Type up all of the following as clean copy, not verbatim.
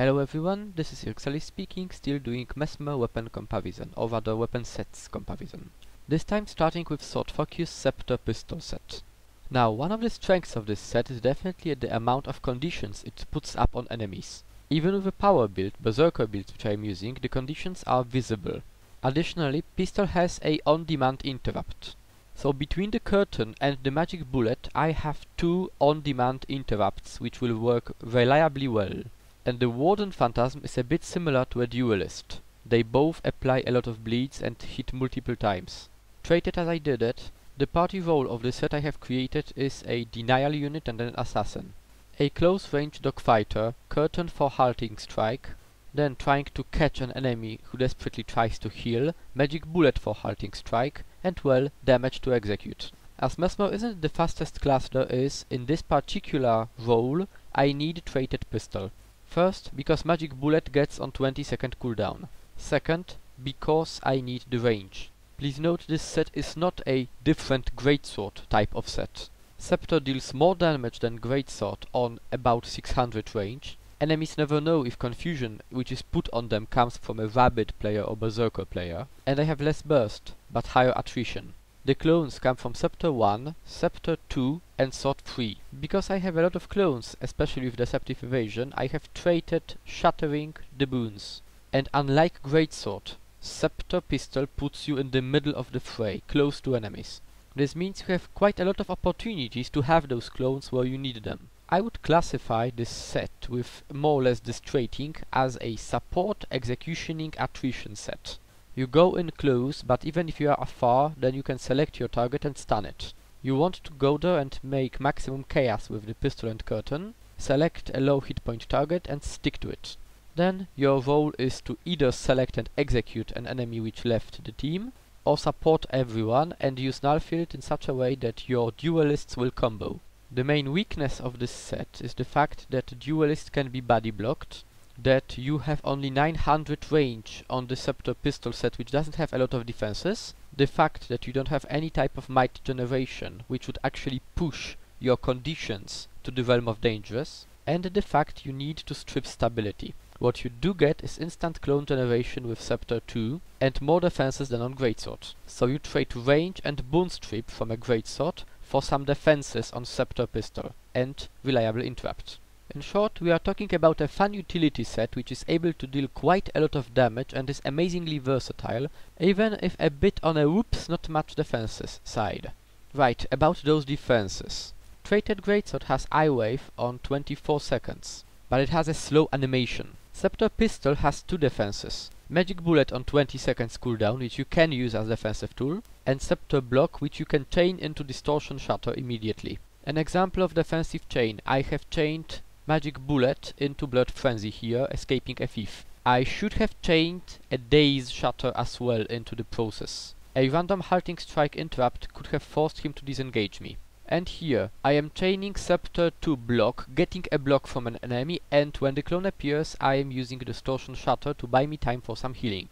Hello everyone, this is Irxali speaking, still doing Mesmer weapon comparison, or rather weapon sets comparison. This time starting with Sword Focus Scepter pistol set. Now, one of the strengths of this set is definitely the amount of conditions it puts up on enemies. Even with a power build, Berserker build which I am using, the conditions are visible. Additionally, pistol has a on-demand interrupt. So between the curtain and the magic bullet, I have two on-demand interrupts which will work reliably well. And the Warden Phantasm is a bit similar to a duelist. They both apply a lot of bleeds and hit multiple times. Treated as I did it, the party role of the set I have created is a denial unit and an assassin. A close range dogfighter, curtain for halting strike, then trying to catch an enemy who desperately tries to heal, magic bullet for halting strike, and well, damage to execute. As Mesmer isn't the fastest class there is, in this particular role I need traded pistol. First, because magic bullet gets on 20-second cooldown. Second, because I need the range. Please note this set is not a different greatsword type of set. Scepter deals more damage than greatsword on about 600 range. Enemies never know if confusion which is put on them comes from a rabid player or berserker player. And I have less burst, but higher attrition. The clones come from Scepter 1, Scepter 2 and Sword 3. Because I have a lot of clones, especially with Deceptive Evasion, I have traded Shattering the boons. And unlike Greatsword, Scepter pistol puts you in the middle of the fray, close to enemies. This means you have quite a lot of opportunities to have those clones where you need them. I would classify this set with more or less this trading as a support executioning attrition set. You go in close, but even if you are afar, then you can select your target and stun it. You want to go there and make maximum chaos with the pistol and curtain, select a low hit point target and stick to it. Then your role is to either select and execute an enemy which left the team, or support everyone and use Nullfield in such a way that your duelists will combo. The main weakness of this set is the fact that duelists can be body blocked, that you have only 900 range on the Scepter pistol set which doesn't have a lot of defenses, the fact that you don't have any type of might generation which would actually push your conditions to the realm of dangerous, and the fact you need to strip stability. What you do get is instant clone generation with Scepter 2 and more defenses than on Greatsword. So you trade range and boon strip from a Greatsword for some defenses on Scepter pistol and reliable interrupt. In short, we are talking about a fun utility set which is able to deal quite a lot of damage and is amazingly versatile, even if a bit on a whoops not much defenses side. Right, about those defenses. Traded Greatsword has Eye Wave on 24 seconds, but it has a slow animation. Scepter pistol has two defenses. Magic bullet on 20 seconds cooldown which you can use as defensive tool, and Scepter block which you can chain into distortion shatter immediately. An example of defensive chain, I have chained Magic bullet into Blood Frenzy here, escaping a thief. I should have chained a Daze Shatter as well into the process. A random halting strike interrupt could have forced him to disengage me. And here, I am chaining Scepter to block, getting a block from an enemy, and when the clone appears, I am using Distortion Shatter to buy me time for some healing.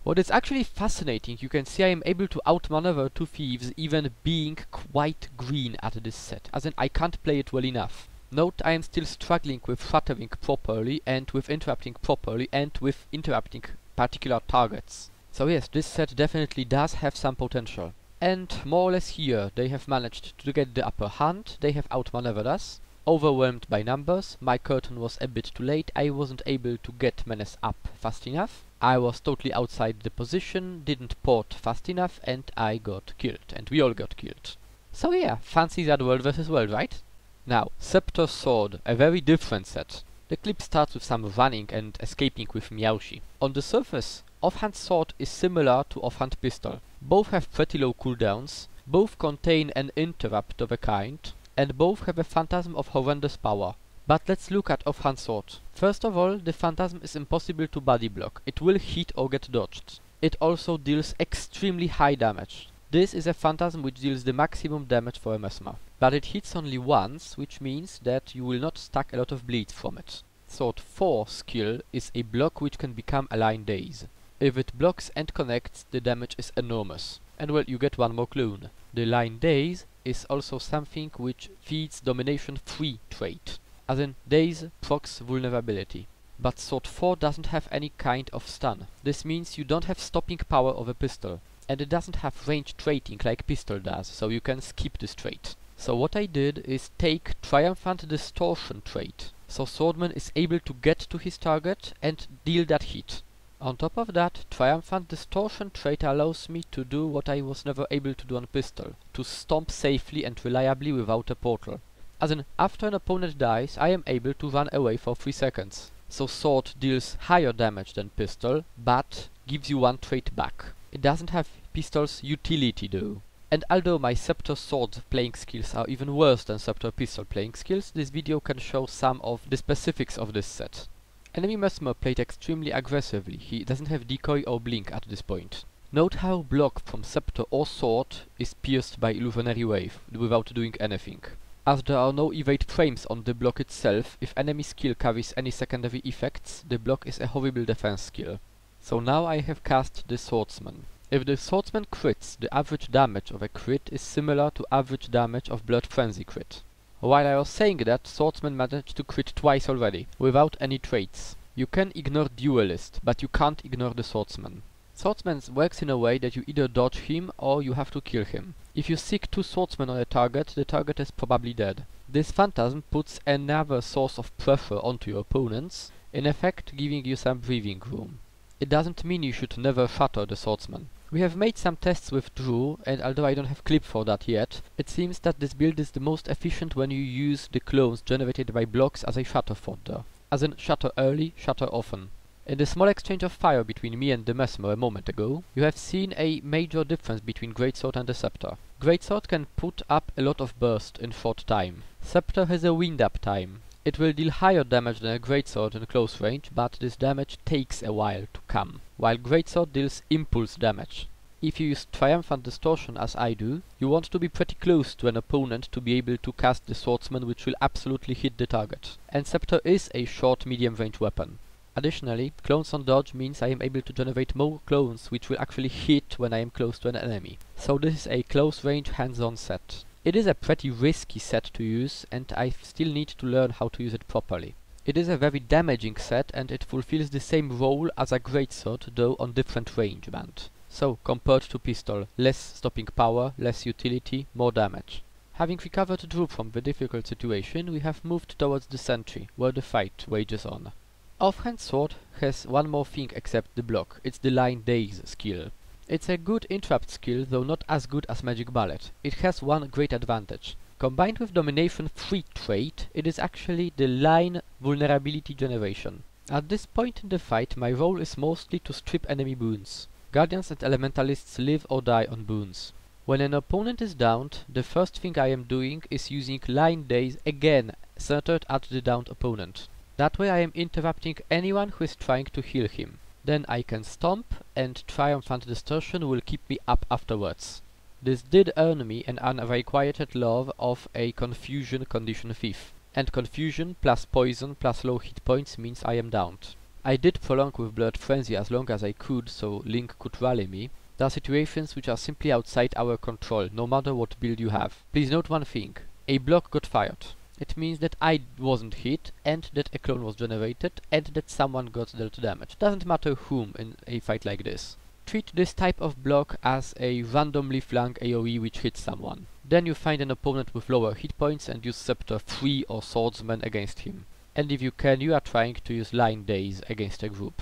What is actually fascinating, you can see I am able to outmaneuver two thieves even being quite green at this set, as in I can't play it well enough. Note I am still struggling with shattering properly and with interrupting properly and with interrupting particular targets. So yes, this set definitely does have some potential. And more or less here they have managed to get the upper hand, they have outmaneuvered us. Overwhelmed by numbers, my curtain was a bit too late, I wasn't able to get Menace up fast enough. I was totally outside the position, didn't port fast enough and I got killed. And we all got killed. So yeah, fancy that world versus world, right? Now, Scepter Sword, a very different set. The clip starts with some running and escaping with Miaoshi. On the surface, Offhand Sword is similar to Offhand Pistol. Both have pretty low cooldowns, both contain an interrupt of a kind, and both have a Phantasm of horrendous power. But let's look at Offhand Sword. First of all, the Phantasm is impossible to body block. It will hit or get dodged. It also deals extremely high damage. This is a Phantasm which deals the maximum damage for a Mesmer. But it hits only once, which means that you will not stack a lot of bleeds from it. Sword 4 skill is a block which can become a line daze. If it blocks and connects, the damage is enormous. And well, you get one more clone. The line daze is also something which feeds domination 3 trait. As in, daze procs vulnerability. but Sword 4 doesn't have any kind of stun. This means you don't have stopping power of a pistol, and it doesn't have range trading like pistol does, so you can skip this trait. So what I did is take Triumphant Distortion trait, so Swordman is able to get to his target and deal that hit. On top of that, Triumphant Distortion trait allows me to do what I was never able to do on pistol, to stomp safely and reliably without a portal. As in, after an opponent dies, I am able to run away for 3 seconds. So Sword deals higher damage than pistol, but gives you 1 trait back. It doesn't have pistol's utility though. And although my Scepter Sword playing skills are even worse than Scepter Pistol playing skills, this video can show some of the specifics of this set. Enemy Mesmer played extremely aggressively. He doesn't have decoy or blink at this point. Note how block from Scepter or Sword is pierced by Illusionary Wave without doing anything. As there are no evade frames on the block itself, if enemy skill carries any secondary effects, the block is a horrible defense skill. So now I have cast the Swordsman. If the Swordsman crits, the average damage of a crit is similar to average damage of Blood Frenzy crit. While I was saying that, Swordsman managed to crit twice already, without any traits. You can ignore Duelist, but you can't ignore the Swordsman. Swordsman works in a way that you either dodge him or you have to kill him. If you seek 2 swordsmen on a target, the target is probably dead. This phantasm puts another source of pressure onto your opponents, in effect giving you some breathing room. It doesn't mean you should never shatter the swordsman. We have made some tests with Gw2, and although I don't have clip for that yet, it seems that this build is the most efficient when you use the clones generated by blocks as a shatter fodder. As in, shatter early, shatter often. In the small exchange of fire between me and the Mesmer a moment ago, you have seen a major difference between Greatsword and the Scepter. Greatsword can put up a lot of burst in short time. Scepter has a wind-up time. It will deal higher damage than a Greatsword in close range, but this damage takes a while to come, while Greatsword deals impulse damage. If you use Triumphant Distortion as I do, you want to be pretty close to an opponent to be able to cast the Swordsman, which will absolutely hit the target. And Scepter is a short medium range weapon. Additionally, clones on dodge means I am able to generate more clones which will actually hit when I am close to an enemy. So this is a close range hands-on set. It is a pretty risky set to use, and I still need to learn how to use it properly. It is a very damaging set, and it fulfills the same role as a Greatsword, though on different range band. So, compared to pistol, less stopping power, less utility, more damage. Having recovered Gw2 from the difficult situation, we have moved towards the Sentry, where the fight wages on. Offhand Sword has one more thing except the block. It's the Line Daze skill. It's a good interrupt skill, though not as good as Magic Bullet. It has one great advantage. Combined with Domination 3 trait, it is actually the line vulnerability generation. At this point in the fight, my role is mostly to strip enemy boons. Guardians and Elementalists live or die on boons. When an opponent is downed, the first thing I am doing is using Line Daze again, centered at the downed opponent. That way I am interrupting anyone who is trying to heal him. Then I can stomp, and Triumphant Distortion will keep me up afterwards. This did earn me an unrequited love of a Confusion condition thief. And Confusion plus Poison plus low hit points means I am downed. I did prolong with Blood Frenzy as long as I could, so Link could rally me. There are situations which are simply outside our control, no matter what build you have. Please note one thing. A block got fired. It means that I wasn't hit, and that a clone was generated, and that someone got dealt damage. Doesn't matter whom in a fight like this. Treat this type of block as a randomly flung AoE which hits someone. Then you find an opponent with lower hit points and use Scepter 3 or Swordsman against him. And if you can, you are trying to use Line Daze against a group.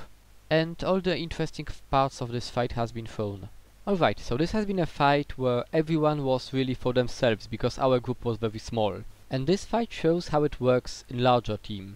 And all the interesting parts of this fight has been thrown. Alright, so this has been a fight where everyone was really for themselves because our group was very small. And this fight shows how it works in larger team.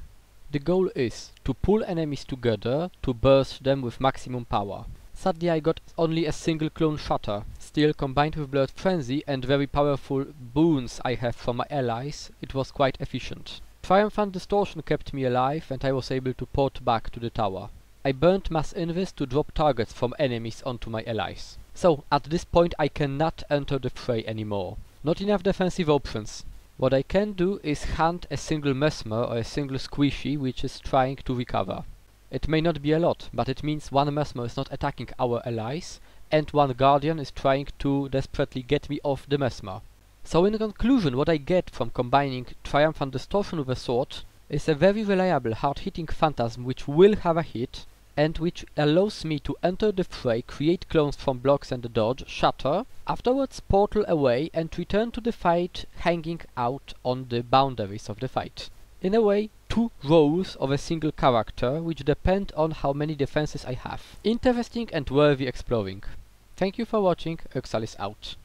The goal is to pull enemies together to burst them with maximum power. Sadly I got only a single clone shatter. Still, combined with Blood Frenzy and very powerful boons I have from my allies, it was quite efficient. Triumphant Distortion kept me alive and I was able to port back to the tower. I burnt Mass Invis to drop targets from enemies onto my allies. So, at this point I cannot enter the fray anymore. Not enough defensive options. What I can do is hunt a single Mesmer or a single Squishy which is trying to recover. It may not be a lot, but it means one Mesmer is not attacking our allies, and one Guardian is trying to desperately get me off the Mesmer. So in conclusion, what I get from combining Triumphant Distortion with a sword is a very reliable hard-hitting phantasm which will have a hit, and which allows me to enter the fray, create clones from blocks and dodge, shatter, afterwards portal away and return to the fight hanging out on the boundaries of the fight. In a way, 2 rows of a single character, which depend on how many defenses I have. Interesting and worthy exploring. Thank you for watching, Uxalis out.